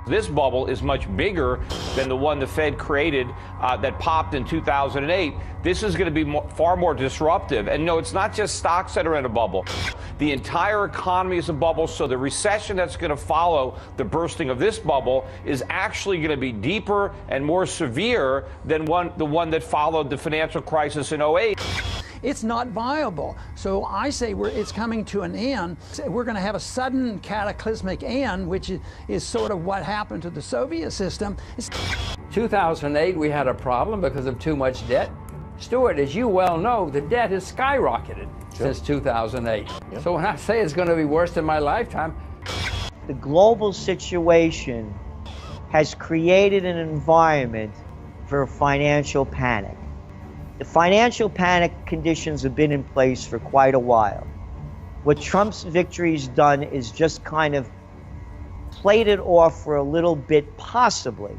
This bubble is much bigger than the one the Fed created that popped in 2008. This is going to be far more disruptive. And no, it's not just stocks that are in a bubble. The entire economy is a bubble, so the recession that's going to follow the bursting of this bubble is actually going to be deeper and more severe than the one that followed the financial crisis in 08. It's not viable. So I say it's coming to an end. We're going to have a sudden cataclysmic end, which is sort of what happened to the Soviet system. 2008, we had a problem because of too much debt. Stuart, as you well know, the debt has skyrocketed since 2008. Yep. So when I say it's going to be worse in my lifetime. The global situation has created an environment for financial panic. The financial panic conditions have been in place for quite a while. What Trump's victory's done is just kind of played it off for a little bit, possibly.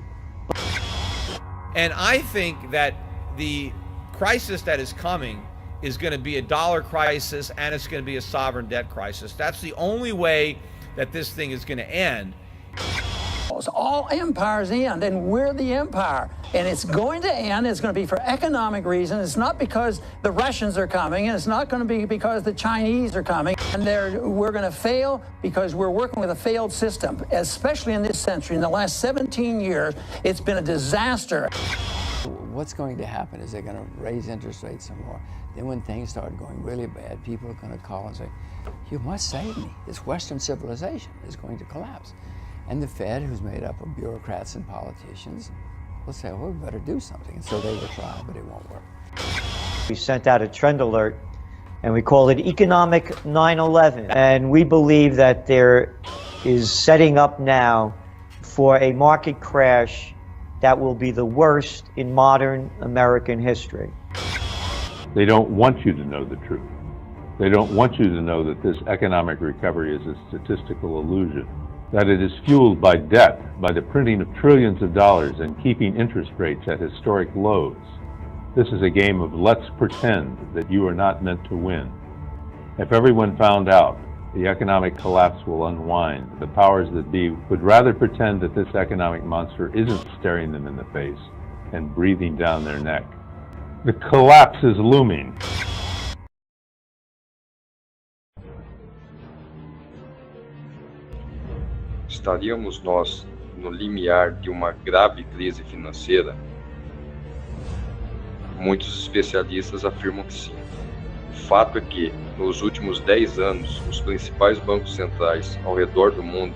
And I think that the crisis that is coming is going to be a dollar crisis, and it's going to be a sovereign debt crisis. That's the only way that this thing is going to end. All empires end, and we're the empire. And it's going to end. It's going to be for economic reasons. It's not because the Russians are coming, and it's not going to be because the Chinese are coming. And we're going to fail because we're working with a failed system, especially in this century. In the last 17 years, it's been a disaster. What's going to happen is they're going to raise interest rates some more. Then when things start going really bad, people are going to call and say, you must save me. This Western civilization is going to collapse. And the Fed, who's made up of bureaucrats and politicians, will say, well, we better do something. And so they will try, but it won't work. We sent out a trend alert, and we call it Economic 9/11. And we believe that there is setting up now for a market crash that will be the worst in modern American history. They don't want you to know the truth. They don't want you to know that this economic recovery is a statistical illusion, that it is fueled by debt, by the printing of trillions of dollars and keeping interest rates at historic lows. This is a game of let's pretend that you are not meant to win. If everyone found out, the economic collapse will unwind. The powers that be would rather pretend that this economic monster isn't staring them in the face and breathing down their neck. The collapse is looming. Estaríamos nós no limiar de uma grave crise financeira? Muitos especialistas afirmam que sim. O fato é que, nos últimos 10 anos, os principais bancos centrais ao redor do mundo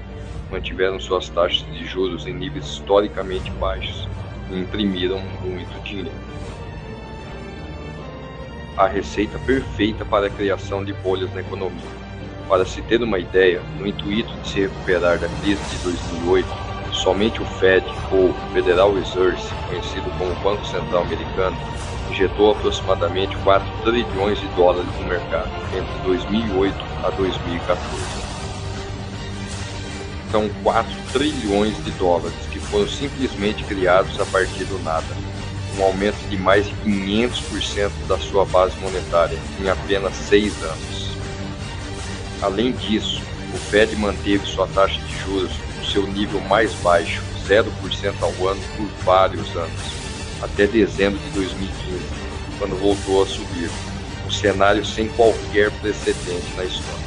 mantiveram suas taxas de juros em níveis historicamente baixos e imprimiram muito dinheiro. A receita perfeita para a criação de bolhas na economia. Para se ter uma ideia, no intuito de se recuperar da crise de 2008, somente o Fed, ou Federal Reserve, conhecido como Banco Central Americano, injetou aproximadamente 4 trilhões de dólares no mercado entre 2008 a 2014. São 4 trilhões de dólares que foram simplesmente criados a partir do nada, um aumento de mais de 500% da sua base monetária em apenas 6 anos. Além disso, o Fed manteve sua taxa de juros no seu nível mais baixo, 0% ao ano, por vários anos, até dezembro de 2015, quando voltou a subir, um cenário sem qualquer precedente na história.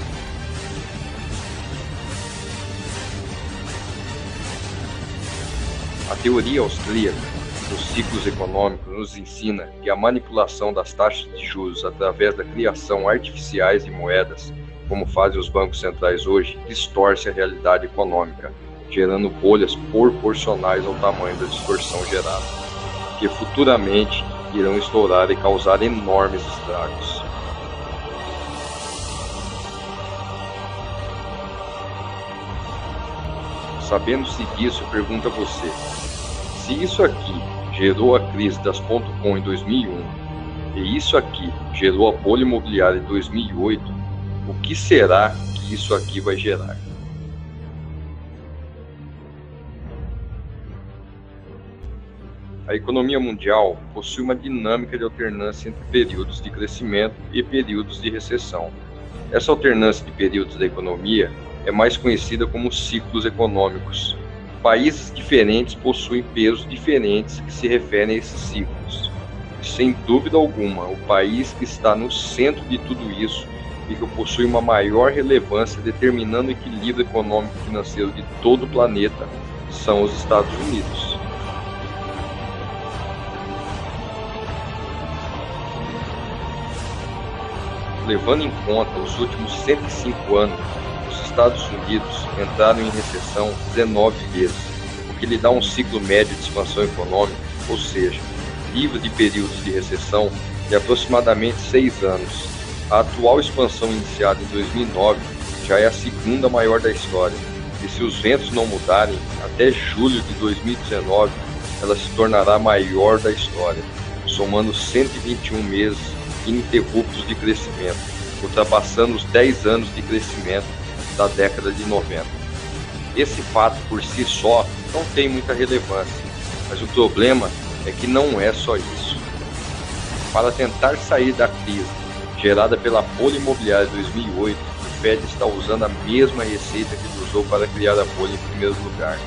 A teoria austríaca dos ciclos econômicos nos ensina que a manipulação das taxas de juros através da criação artificiais de moedas, como fazem os bancos centrais hoje, distorce a realidade econômica, gerando bolhas proporcionais ao tamanho da distorção gerada, que futuramente irão estourar e causar enormes estragos. Sabendo-se disso, pergunto a você, se isso aqui gerou a crise das .com em 2001 e isso aqui gerou a bolha imobiliária em 2008, o que será que isso aqui vai gerar? A economia mundial possui uma dinâmica de alternância entre períodos de crescimento e períodos de recessão. Essa alternância de períodos da economia é mais conhecida como ciclos econômicos. países diferentes possuem pesos diferentes que se referem a esses ciclos. Sem dúvida alguma, o país que está no centro de tudo isso e que possui uma maior relevância determinando o equilíbrio econômico e financeiro de todo o planeta são os Estados Unidos. Levando em conta os últimos 105 anos, os Estados Unidos entraram em recessão 19 vezes, o que lhe dá um ciclo médio de expansão econômica, ou seja, livre de períodos de recessão, de aproximadamente 6 anos. A atual expansão iniciada em 2009 já é a segunda maior da história, e se os ventos não mudarem, até julho de 2019 ela se tornará a maior da história, somando 121 meses ininterruptos de crescimento, ultrapassando os 10 anos de crescimento da década de 90. Esse fato por si só não tem muita relevância, mas o problema é que não é só isso. Para tentar sair da crise gerada pela bolha imobiliária de 2008, o Fed está usando a mesma receita que ele usou para criar a bolha em primeiro lugar,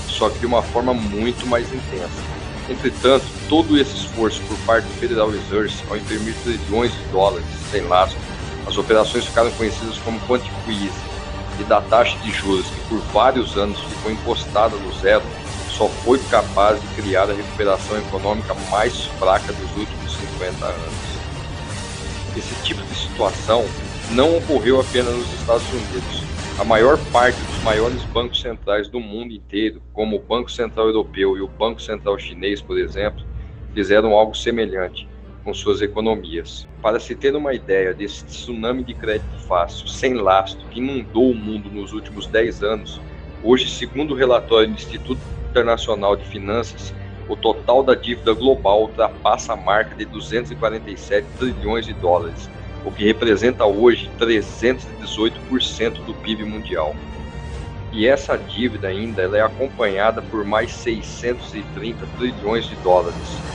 só que de uma forma muito mais intensa. Entretanto, todo esse esforço por parte do Federal Reserve ao imprimir trilhões de dólares sem lastro, as operações ficaram conhecidas como quantitative easing, e da taxa de juros que por vários anos ficou encostada no zero, só foi capaz de criar a recuperação econômica mais fraca dos últimos 50 anos. Esse tipo de situação não ocorreu apenas nos Estados Unidos. A maior parte dos maiores bancos centrais do mundo inteiro, como o Banco Central Europeu e o Banco Central Chinês, por exemplo, fizeram algo semelhante com suas economias. Para se ter uma ideia desse tsunami de crédito fácil, sem lastro, que inundou o mundo nos últimos 10 anos, hoje, segundo o relatório do Instituto Internacional de Finanças, o total da dívida global ultrapassa a marca de 247 trilhões de dólares, o que representa hoje 318% do PIB mundial. E essa dívida ainda ela é acompanhada por mais 630 trilhões de dólares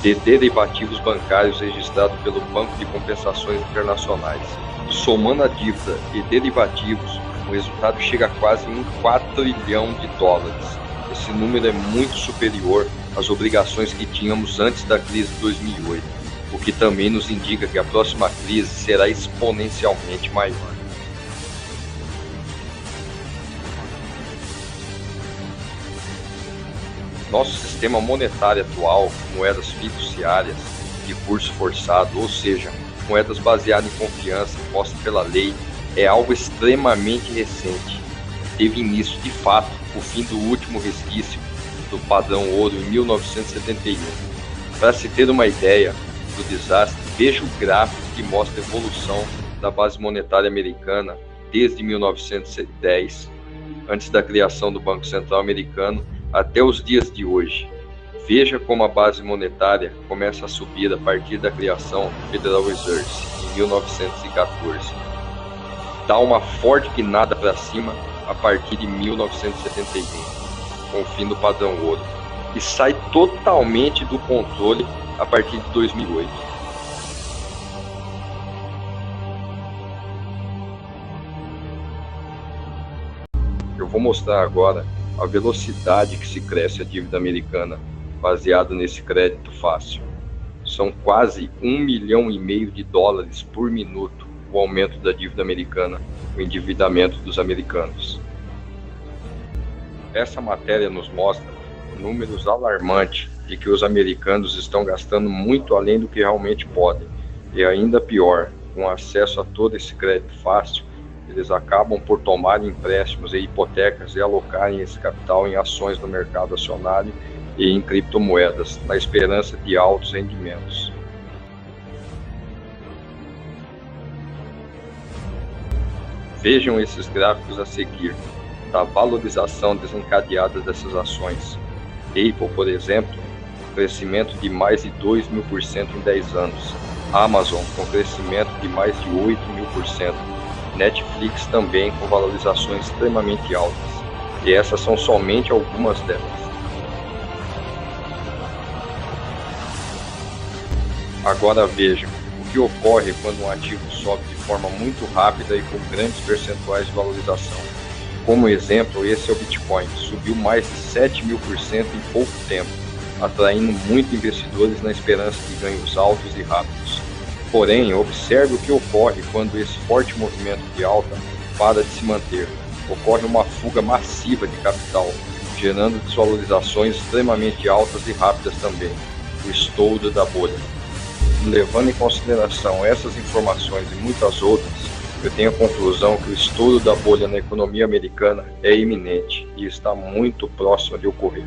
de derivativos bancários registrados pelo Banco de Compensações Internacionais. Somando a dívida e derivativos, o resultado chega a quase 4 trilhão de dólares. Esse número é muito superior às obrigações que tínhamos antes da crise de 2008, o que também nos indica que a próxima crise será exponencialmente maior. Nosso sistema monetário atual, moedas fiduciárias de curso forçado, ou seja, moedas baseadas em confiança imposta pela lei, é algo extremamente recente. Teve início, de fato, o fim do último resquício do padrão ouro em 1971. Para se ter uma ideia do desastre, veja o gráfico que mostra a evolução da base monetária americana desde 1910, antes da criação do Banco Central americano, até os dias de hoje. Veja como a base monetária começa a subir a partir da criação do Federal Reserve em 1914. Dá uma forte guinada para cima a partir de 1971, com o fim do padrão ouro, e sai totalmente do controle a partir de 2008. Eu vou mostrar agora a velocidade que se cresce a dívida americana, baseada nesse crédito fácil. São quase 1,5 milhão de dólares por minuto o aumento da dívida americana, o endividamento dos americanos. Essa matéria nos mostra números alarmantes de que os americanos estão gastando muito além do que realmente podem. E ainda pior, com acesso a todo esse crédito fácil, eles acabam por tomar empréstimos e hipotecas e alocarem esse capital em ações no mercado acionário e em criptomoedas, na esperança de altos rendimentos. Vejam esses gráficos a seguir, da valorização desencadeada dessas ações. Apple, por exemplo, crescimento de mais de 2.000% em 10 anos. Amazon, com crescimento de mais de 8.000%. Netflix também com valorizações extremamente altas. E essas são somente algumas delas. Agora vejam o que ocorre quando um ativo sobe de forma muito rápida e com grandes percentuais de valorização. Como exemplo, esse é o Bitcoin, que subiu mais de 7.000% em pouco tempo, atraindo muitos investidores na esperança de ganhos altos e rápidos. Porém, observe o que ocorre quando esse forte movimento de alta para de se manter. Ocorre uma fuga massiva de capital, gerando desvalorizações extremamente altas e rápidas também, o estouro da bolha. Levando em consideração essas informações e muitas outras, eu tenho a conclusão que o estouro da bolha na economia americana é iminente e está muito próximo de ocorrer.